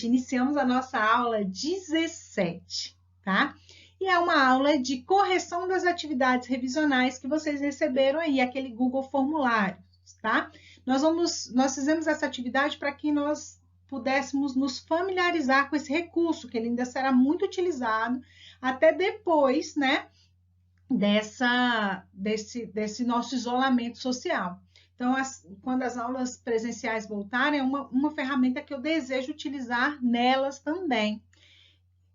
gente, iniciamos a nossa aula 17, tá? E é uma aula de correção das atividades revisionais que vocês receberam aí, aquele Google Formulários, tá? Nós fizemos essa atividade para que nós pudéssemos nos familiarizar com esse recurso, que ele ainda será muito utilizado até depois, né, desse nosso isolamento social. Então, quando as aulas presenciais voltarem, é uma ferramenta que eu desejo utilizar nelas também.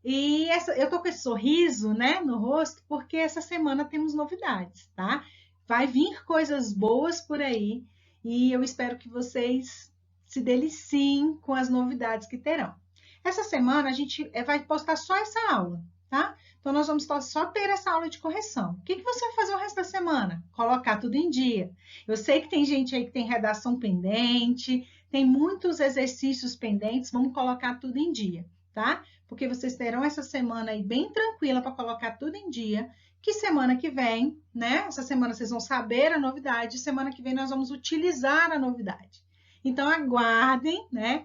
E eu tô com esse sorriso, né, no rosto, porque essa semana temos novidades, tá? Vai vir coisas boas por aí e eu espero que vocês se deliciem com as novidades que terão. Essa semana a gente vai postar só essa aula, tá? Então, nós vamos só ter essa aula de correção. O que você vai fazer o resto da semana? Colocar tudo em dia. Eu sei que tem gente aí que tem redação pendente, tem muitos exercícios pendentes, vamos colocar tudo em dia, tá? Porque vocês terão essa semana aí bem tranquila para colocar tudo em dia, que semana que vem, né? Essa semana vocês vão saber a novidade, semana que vem nós vamos utilizar a novidade. Então, aguardem, né?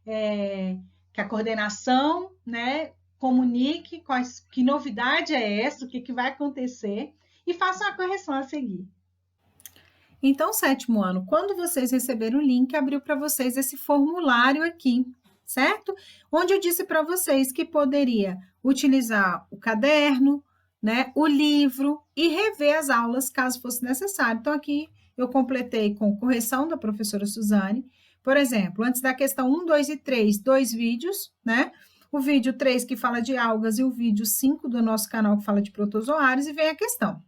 Que a coordenação, né, comunique que novidade é essa, o que vai acontecer e façam a correção a seguir. Então, 7º ano, quando vocês receberam o link, abriu para vocês esse formulário aqui, certo? Onde eu disse para vocês que poderia utilizar o caderno, né, o livro e rever as aulas caso fosse necessário. Então, aqui eu completei com correção da professora Suzane. Por exemplo, antes da questão 1, 2 e 3, 2 vídeos, né? O vídeo 3 que fala de algas e o vídeo 5 do nosso canal que fala de protozoários e vem a questão.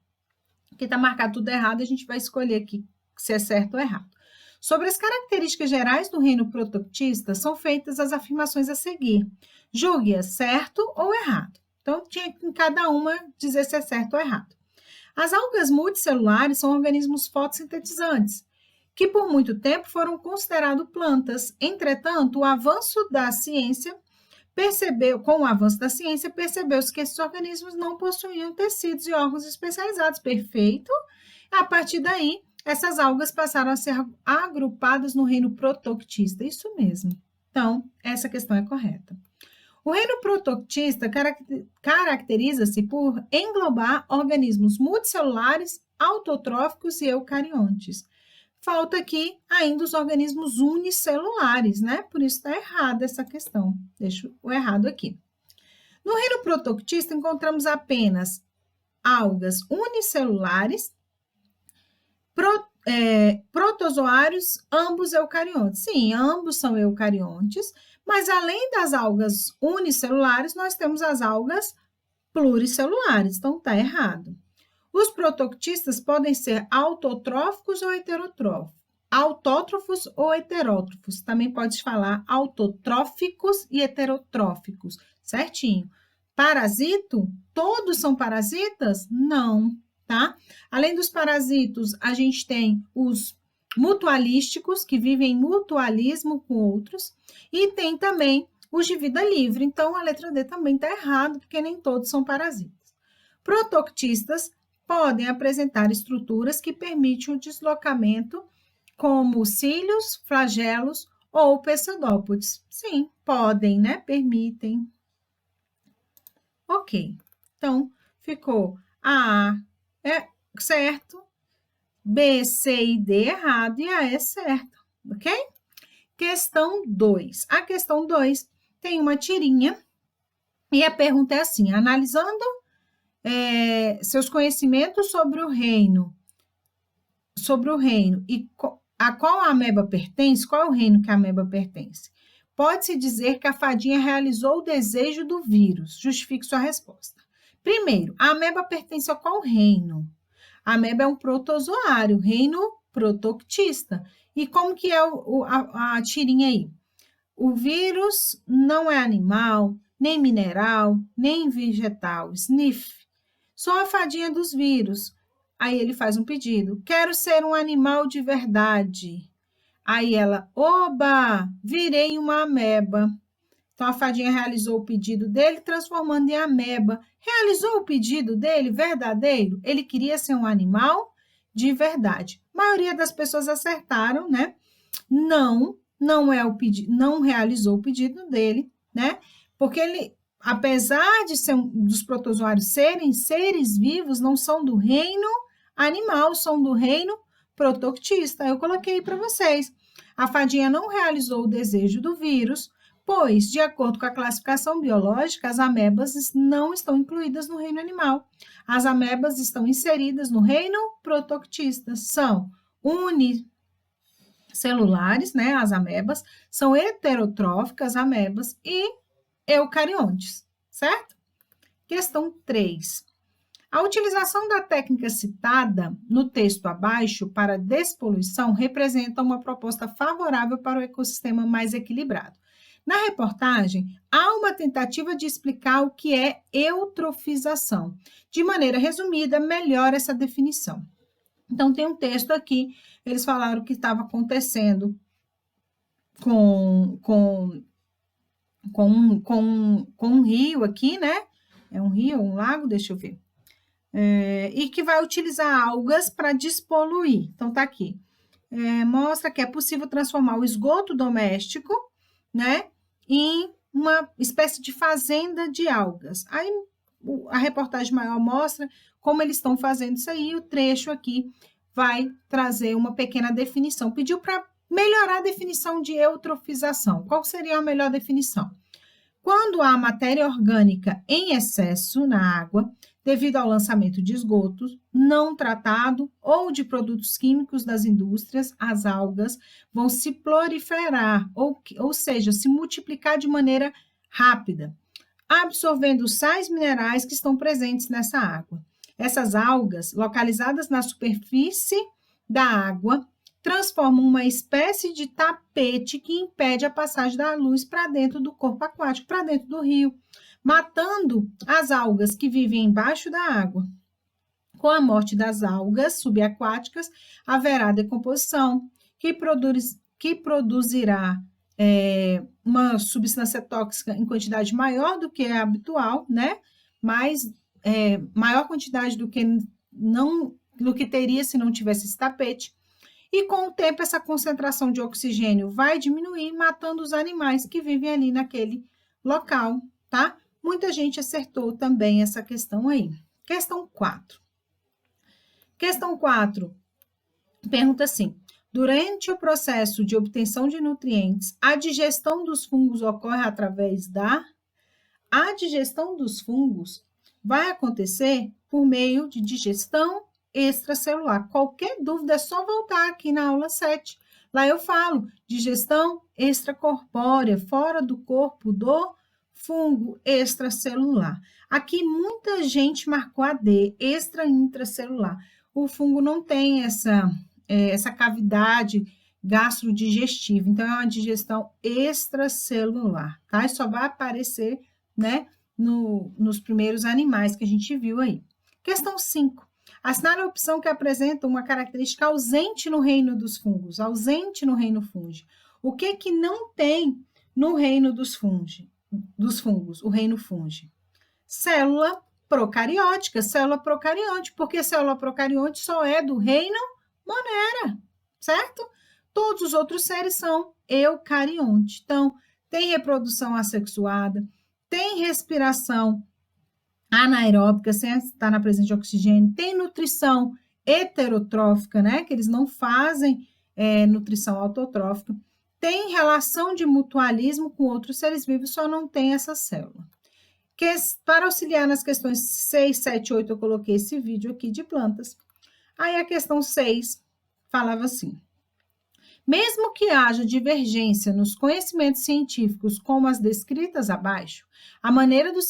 Aqui está marcado tudo errado, a gente vai escolher aqui se é certo ou errado. Sobre as características gerais do reino protoctista, são feitas as afirmações a seguir. Julgue-as certo ou errado. Então, tinha que em cada uma dizer se é certo ou errado. As algas multicelulares são organismos fotossintetizantes, que por muito tempo foram considerados plantas. Entretanto, com o avanço da ciência, percebeu-se que esses organismos não possuíam tecidos e órgãos especializados. Perfeito? A partir daí, essas algas passaram a ser agrupadas no reino protoctista. Isso mesmo. Então, essa questão é correta. O reino protoctista caracteriza-se por englobar organismos multicelulares, autotróficos e eucariontes. Falta aqui ainda os organismos unicelulares, né? Por isso está errada essa questão. Deixo o errado aqui. No reino protoctista, encontramos apenas algas unicelulares, protozoários, ambos eucariontes. Sim, ambos são eucariontes, mas além das algas unicelulares, nós temos as algas pluricelulares. Então, está errado. Os protoctistas podem ser autotróficos ou heterotróficos. Autótrofos ou heterótrofos. Também pode falar autotróficos e heterotróficos. Certinho. Parasito? Todos são parasitas? Não, tá? Além dos parasitos, a gente tem os mutualísticos, que vivem em mutualismo com outros. E tem também os de vida livre. Então, a letra D também está errado, porque nem todos são parasitas. Protoctistas podem apresentar estruturas que permitem o deslocamento, como cílios, flagelos ou pseudópodes. Sim, podem, né? Permitem. Ok. Então, ficou A é certo, B, C e D errado e A é certo, ok? Questão 2. A questão 2 tem uma tirinha e a pergunta é assim, analisando seus conhecimentos sobre o reino e a qual a ameba pertence, qual é o reino que a ameba pertence? Pode-se dizer que a fadinha realizou o desejo do vírus. Justifique sua resposta. Primeiro, a ameba pertence a qual reino? A ameba é um protozoário, reino protoctista. E como que é a tirinha aí? O vírus não é animal, nem mineral, nem vegetal. Sniff. Sou a fadinha dos vírus. Aí ele faz um pedido. Quero ser um animal de verdade. Aí ela, oba, virei uma ameba. Então, a fadinha realizou o pedido dele, transformando em ameba. Realizou o pedido dele verdadeiro? Ele queria ser um animal de verdade. A maioria das pessoas acertaram, né? Não, não é o pedido, não realizou o pedido dele, né? Porque ele, apesar de ser dos protozoários serem seres vivos, não são do reino animal, são do reino protoctista. Eu coloquei para vocês. A fadinha não realizou o desejo do vírus, pois, de acordo com a classificação biológica, as amebas não estão incluídas no reino animal. As amebas estão inseridas no reino protoctista. São unicelulares, né? As amebas, são heterotróficas, amebas, e eucariontes, certo? Questão 3. A utilização da técnica citada no texto abaixo para despoluição representa uma proposta favorável para o ecossistema mais equilibrado. Na reportagem, há uma tentativa de explicar o que é eutrofização. De maneira resumida, melhora essa definição. Então, tem um texto aqui, eles falaram o que estava acontecendo com um rio aqui, né? É um rio, um lago, deixa eu ver. E que vai utilizar algas para despoluir. Então, tá aqui. Mostra que é possível transformar o esgoto doméstico, né, em uma espécie de fazenda de algas. Aí, a reportagem maior mostra como eles estão fazendo isso aí, o trecho aqui vai trazer uma pequena definição. Pediu para melhorar a definição de eutrofização. Qual seria a melhor definição? Quando há matéria orgânica em excesso na água, devido ao lançamento de esgotos não tratado ou de produtos químicos das indústrias, as algas vão se proliferar, ou seja, se multiplicar de maneira rápida, absorvendo os sais minerais que estão presentes nessa água. Essas algas, localizadas na superfície da água, transformam uma espécie de tapete que impede a passagem da luz para dentro do corpo aquático, para dentro do rio, matando as algas que vivem embaixo da água. Com a morte das algas subaquáticas, haverá decomposição, que produzirá uma substância tóxica em quantidade maior do que é habitual, né? Maior quantidade do que teria se não tivesse esse tapete. E com o tempo, essa concentração de oxigênio vai diminuir, matando os animais que vivem ali naquele local, tá? Muita gente acertou também essa questão aí. Questão 4. Questão 4 pergunta assim: durante o processo de obtenção de nutrientes, a digestão dos fungos ocorre através da... A digestão dos fungos vai acontecer por meio de digestão extracelular. Qualquer dúvida é só voltar aqui na aula 7. Lá eu falo digestão extracorpórea, fora do corpo do fungo extracelular. Aqui muita gente marcou a D, intracelular. O fungo não tem essa cavidade gastrodigestiva, então é uma digestão extracelular, tá? E só vai aparecer, né, nos primeiros animais que a gente viu aí. Questão 5. Assinale a opção que apresenta uma característica ausente no reino dos fungos, ausente no reino fungi. O que não tem no reino dos fungos, o reino fungi? Célula procariótica, célula procarionte, porque célula procarionte só é do reino Monera, certo? Todos os outros seres são eucarionte. Então, tem reprodução assexuada, tem respiração anaeróbica, sem estar na presença de oxigênio, tem nutrição heterotrófica, né, que eles não fazem nutrição autotrófica, tem relação de mutualismo com outros seres vivos, só não tem essa célula. Para auxiliar nas questões 6, 7 e 8, eu coloquei esse vídeo aqui de plantas. Aí a questão 6 falava assim: mesmo que haja divergência nos conhecimentos científicos como as descritas abaixo, a maioria dos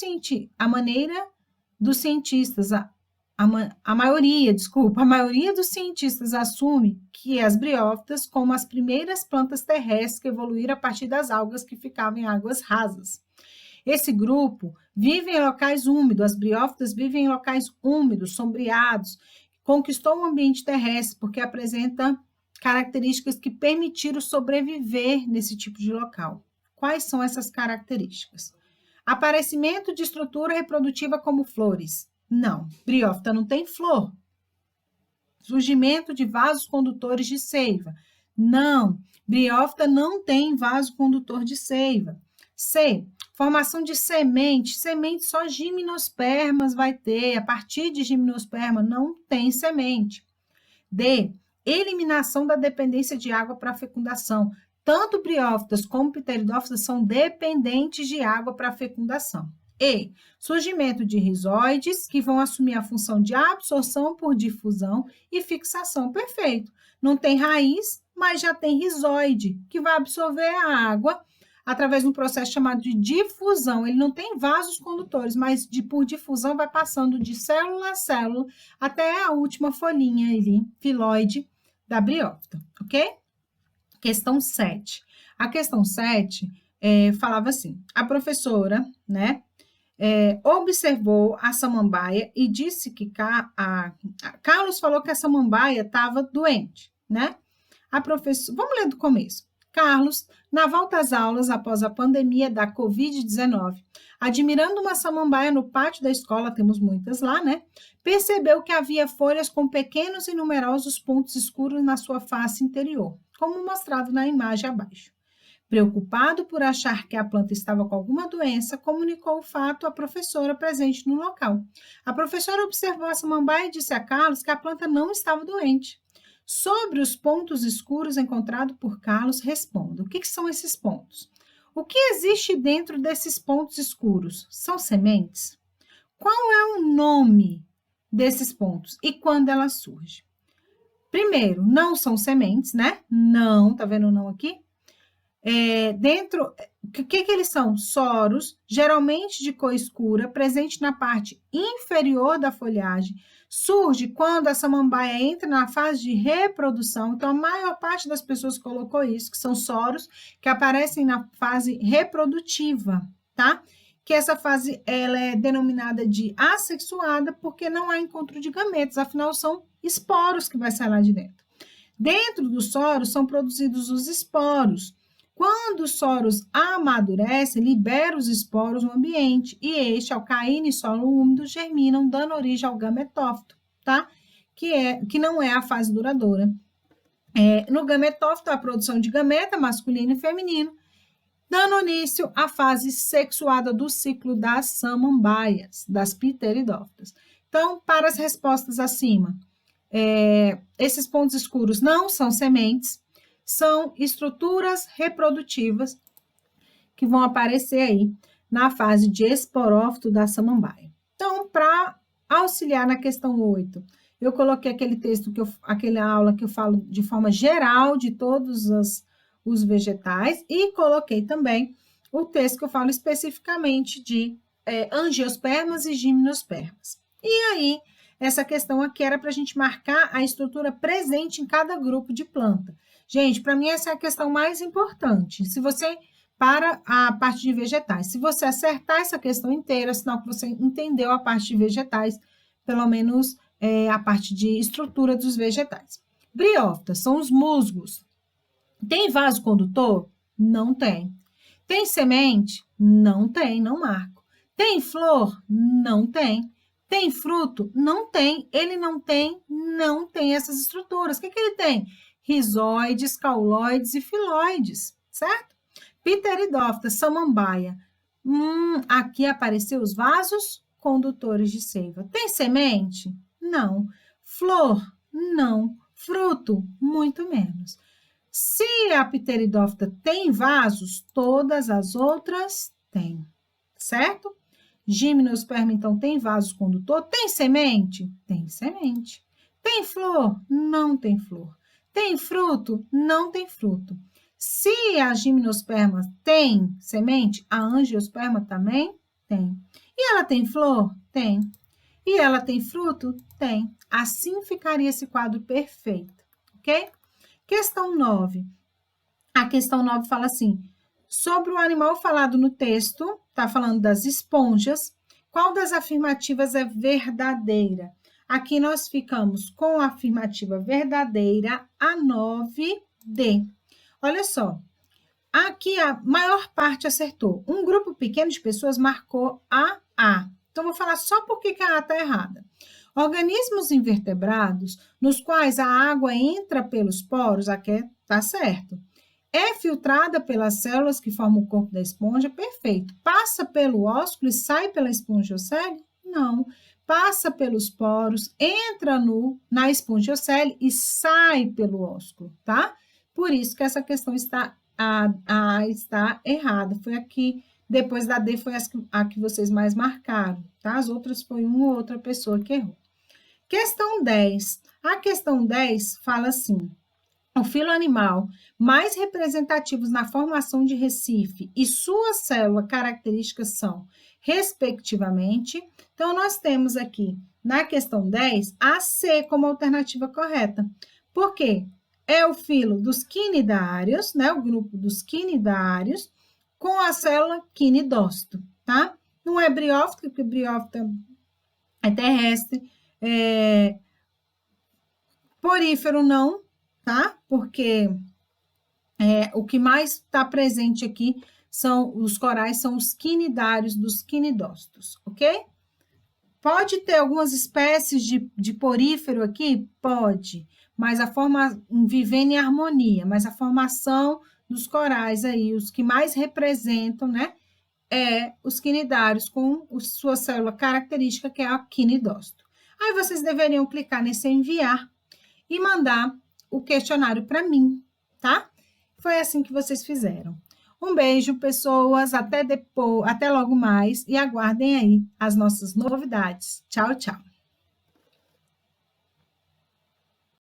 cientistas assume que as briófitas como as primeiras plantas terrestres que evoluíram a partir das algas que ficavam em águas rasas. Esse grupo vive em locais úmidos, as briófitas vivem em locais úmidos, sombreados, conquistou o ambiente terrestre porque apresenta características que permitiram sobreviver nesse tipo de local. Quais são essas características? Aparecimento de estrutura reprodutiva como flores. Não, briófita não tem flor. Surgimento de vasos condutores de seiva. Não. Briófita não tem vaso condutor de seiva. C. Formação de semente. Semente só gimnospermas vai ter. A partir de gimnosperma não tem semente. D. Eliminação da dependência de água para fecundação. Tanto briófitas como pteridófitas são dependentes de água para fecundação. E. Surgimento de rizóides, que vão assumir a função de absorção por difusão e fixação. Perfeito. Não tem raiz, mas já tem rizóide, que vai absorver a água através de um processo chamado de difusão. Ele não tem vasos condutores, mas por difusão vai passando de célula a célula até a última folhinha ali, filóide da briófita, ok? Questão 7. A questão 7 falava assim, a professora, né, observou a samambaia e disse que Carlos falou que a samambaia estava doente, né? A professora, vamos ler do começo. Carlos, na volta às aulas após a pandemia da Covid-19, admirando uma samambaia no pátio da escola, temos muitas lá, né? Percebeu que havia folhas com pequenos e numerosos pontos escuros na sua face interior, como mostrado na imagem abaixo. Preocupado por achar que a planta estava com alguma doença, comunicou o fato à professora presente no local. A professora observou a samambaia e disse a Carlos que a planta não estava doente. Sobre os pontos escuros encontrados por Carlos, responda. O que são esses pontos? O que existe dentro desses pontos escuros? São sementes? Qual é o nome desses pontos e quando ela surge? Primeiro, não são sementes, né? Não, tá vendo o não aqui? O que eles são? Soros, geralmente de cor escura, presente na parte inferior da folhagem, surge quando a samambaia entra na fase de reprodução. Então, a maior parte das pessoas colocou isso, que são soros, que aparecem na fase reprodutiva, tá? Que essa fase ela é denominada de assexuada, porque não há encontro de gametas, afinal, são esporos que vai sair lá de dentro. Dentro dos soros são produzidos os esporos. Quando os soros amadurecem, libera os esporos no ambiente e este, ao cair em solo úmido, germinam, dando origem ao gametófito, tá? Que não é a fase duradoura. No gametófito, a produção de gameta masculino e feminino, dando início à fase sexuada do ciclo das samambaias, das pteridófitas. Então, para as respostas acima, esses pontos escuros não são sementes, são estruturas reprodutivas que vão aparecer aí na fase de esporófito da samambaia. Então, para auxiliar na questão 8, eu coloquei aquele texto, aquela aula que eu falo de forma geral de todos os vegetais e coloquei também o texto que eu falo especificamente de angiospermas e gimnospermas. E aí, essa questão aqui era para a gente marcar a estrutura presente em cada grupo de planta. Gente, para mim essa é a questão mais importante. Se você, para a parte de vegetais, se você acertar essa questão inteira, sinal que você entendeu a parte de vegetais, pelo menos a parte de estrutura dos vegetais. Briófitas são os musgos. Tem vaso condutor? Não tem. Tem semente? Não tem, não marco. Tem flor? Não tem. Tem fruto? Não tem. Ele não tem essas estruturas. O que ele tem? Rizóides, cauloides e filóides, certo? Pteridófita, samambaia. Aqui apareceu os vasos condutores de seiva. Tem semente? Não. Flor? Não. Fruto? Muito menos. Se a pteridófita tem vasos, todas as outras têm, certo? Gimnosperma, então, tem vasos condutor? Tem semente? Tem semente. Tem flor? Não tem flor. Tem fruto? Não tem fruto. Se a gimnosperma tem semente, a angiosperma também tem. E ela tem flor? Tem. E ela tem fruto? Tem. Assim ficaria esse quadro perfeito, ok? Questão 9. A questão 9 fala assim, sobre o animal falado no texto, está falando das esponjas, qual das afirmativas é verdadeira? Aqui nós ficamos com a afirmativa verdadeira, a 9D. Olha só, aqui a maior parte acertou. Um grupo pequeno de pessoas marcou a A. Então, vou falar só por que a A está errada. Organismos invertebrados, nos quais a água entra pelos poros, aqui tá certo. É filtrada pelas células que formam o corpo da esponja? Perfeito. Passa pelo ósculo e sai pela espongiocele? Não. Passa pelos poros, entra na espongiocele e sai pelo ósculo, tá? Por isso que essa questão está, está errada. Foi aqui, depois da D, foi a que vocês mais marcaram, tá? As outras foi uma ou outra pessoa que errou. Questão 10. A questão 10 fala assim: o filo animal mais representativos na formação de Recife e suas células características são, respectivamente. Então, nós temos aqui, na questão 10, a C como alternativa correta. Por quê? É o filo dos quinidários, né? O grupo dos quinidários, com a célula quinidócito, tá? Não é briófita, porque briófita é terrestre. Porífero não, tá? Porque o que mais está presente aqui são os corais, são os quinidários dos quinidócitos, ok? Pode ter algumas espécies de porífero aqui? Pode, mas vivendo em harmonia, mas a formação dos corais aí, os que mais representam, né, os quinidários com sua célula característica, que é a quinidócito. Aí vocês deveriam clicar nesse enviar e mandar o questionário para mim, tá? Foi assim que vocês fizeram. Um beijo, pessoas, até logo mais e aguardem aí as nossas novidades. Tchau, tchau.